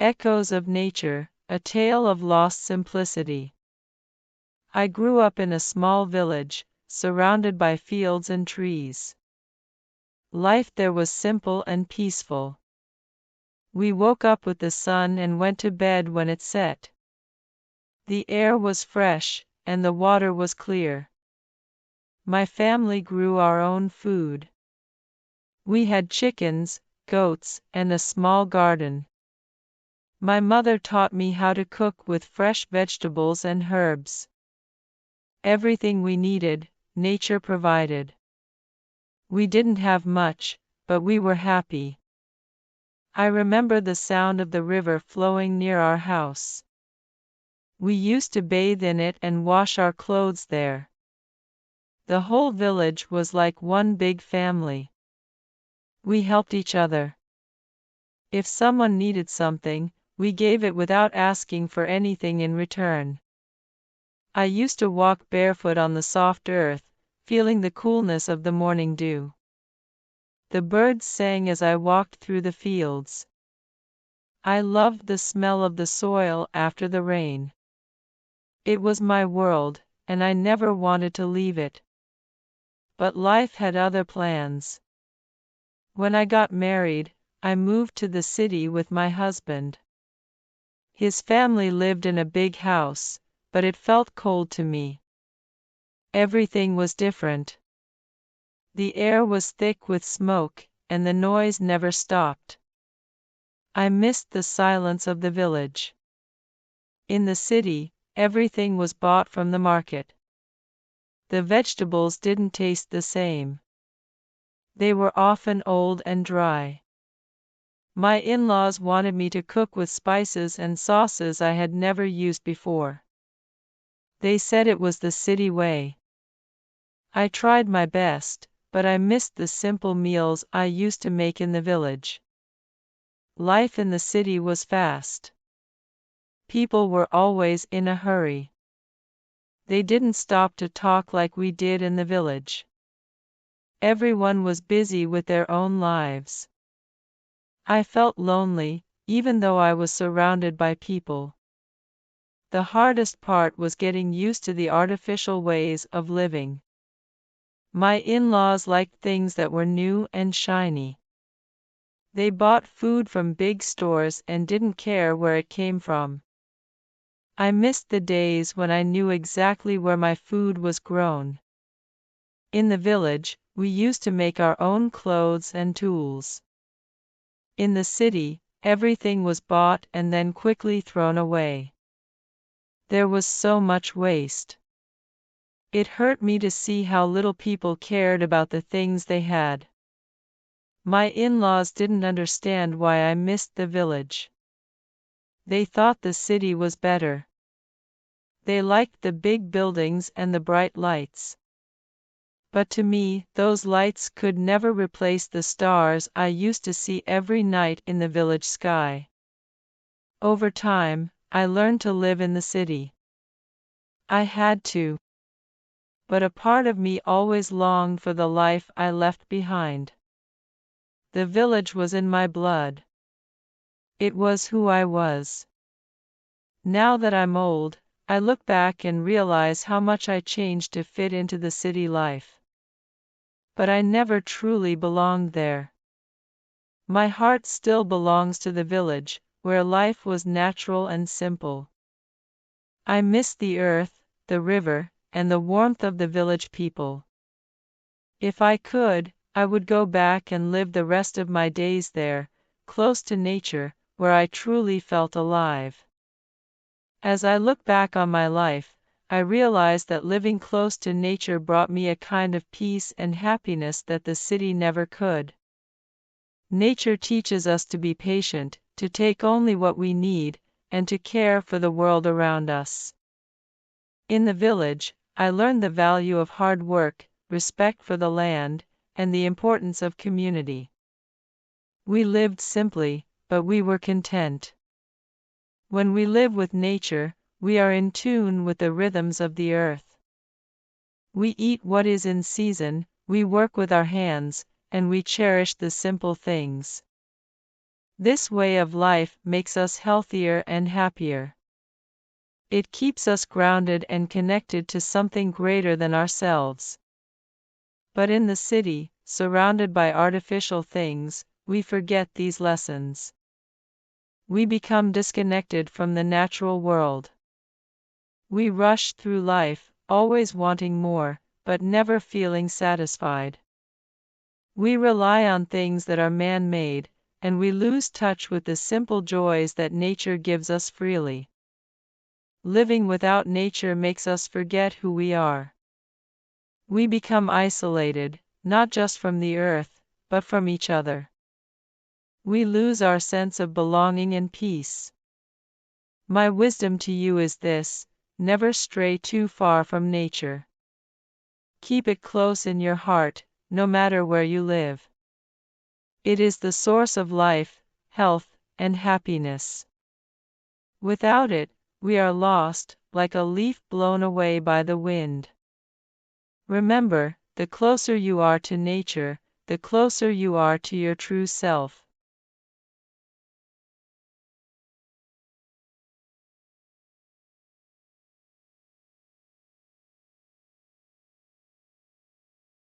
Echoes of Nature, a tale of lost simplicity. I grew up in a small village, surrounded by fields and trees. Life there was simple and peaceful. We woke up with the sun and went to bed when it set. The air was fresh, and the water was clear. My family grew our own food. We had chickens, goats, and a small garden. My mother taught me how to cook with fresh vegetables and herbs. Everything we needed, nature provided. We didn't have much, but we were happy. I remember the sound of the river flowing near our house. We used to bathe in it and wash our clothes there. The whole village was like one big family. We helped each other. If someone needed something, we gave it without asking for anything in return. I used to walk barefoot on the soft earth, feeling the coolness of the morning dew. The birds sang as I walked through the fields. I loved the smell of the soil after the rain. It was my world, and I never wanted to leave it. But life had other plans. When I got married, I moved to the city with my husband. His family lived in a big house, but it felt cold to me. Everything was different. The air was thick with smoke, and the noise never stopped. I missed the silence of the village. In the city, everything was bought from the market. The vegetables didn't taste the same. They were often old and dry. My in-laws wanted me to cook with spices and sauces I had never used before. They said it was the city way. I tried my best, but I missed the simple meals I used to make in the village. Life in the city was fast. People were always in a hurry. They didn't stop to talk like we did in the village. Everyone was busy with their own lives. I felt lonely, even though I was surrounded by people. The hardest part was getting used to the artificial ways of living. My in-laws liked things that were new and shiny. They bought food from big stores and didn't care where it came from. I missed the days when I knew exactly where my food was grown. In the village, we used to make our own clothes and tools. In the city, everything was bought and then quickly thrown away. There was so much waste. It hurt me to see how little people cared about the things they had. My in-laws didn't understand why I missed the village. They thought the city was better. They liked the big buildings and the bright lights. But to me, those lights could never replace the stars I used to see every night in the village sky. Over time, I learned to live in the city. I had to. But a part of me always longed for the life I left behind. The village was in my blood. It was who I was. Now that I'm old, I look back and realize how much I changed to fit into the city life. But I never truly belonged there. My heart still belongs to the village, where life was natural and simple. I miss the earth, the river, and the warmth of the village people. If I could, I would go back and live the rest of my days there, close to nature, where I truly felt alive. As I look back on my life, I realize that living close to nature brought me a kind of peace and happiness that the city never could. Nature teaches us to be patient, to take only what we need, and to care for the world around us. In the village, I learned the value of hard work, respect for the land, and the importance of community. We lived simply, but we were content. When we live with nature, we are in tune with the rhythms of the earth. We eat what is in season, we work with our hands, and we cherish the simple things. This way of life makes us healthier and happier. It keeps us grounded and connected to something greater than ourselves. But in the city, surrounded by artificial things, we forget these lessons. We become disconnected from the natural world. We rush through life, always wanting more, but never feeling satisfied. We rely on things that are man-made, and we lose touch with the simple joys that nature gives us freely. Living without nature makes us forget who we are. We become isolated, not just from the earth, but from each other. We lose our sense of belonging and peace. My wisdom to you is this: never stray too far from nature. Keep it close in your heart, no matter where you live. It is the source of life, health, and happiness. Without it, we are lost, like a leaf blown away by the wind. Remember, the closer you are to nature, the closer you are to your true self.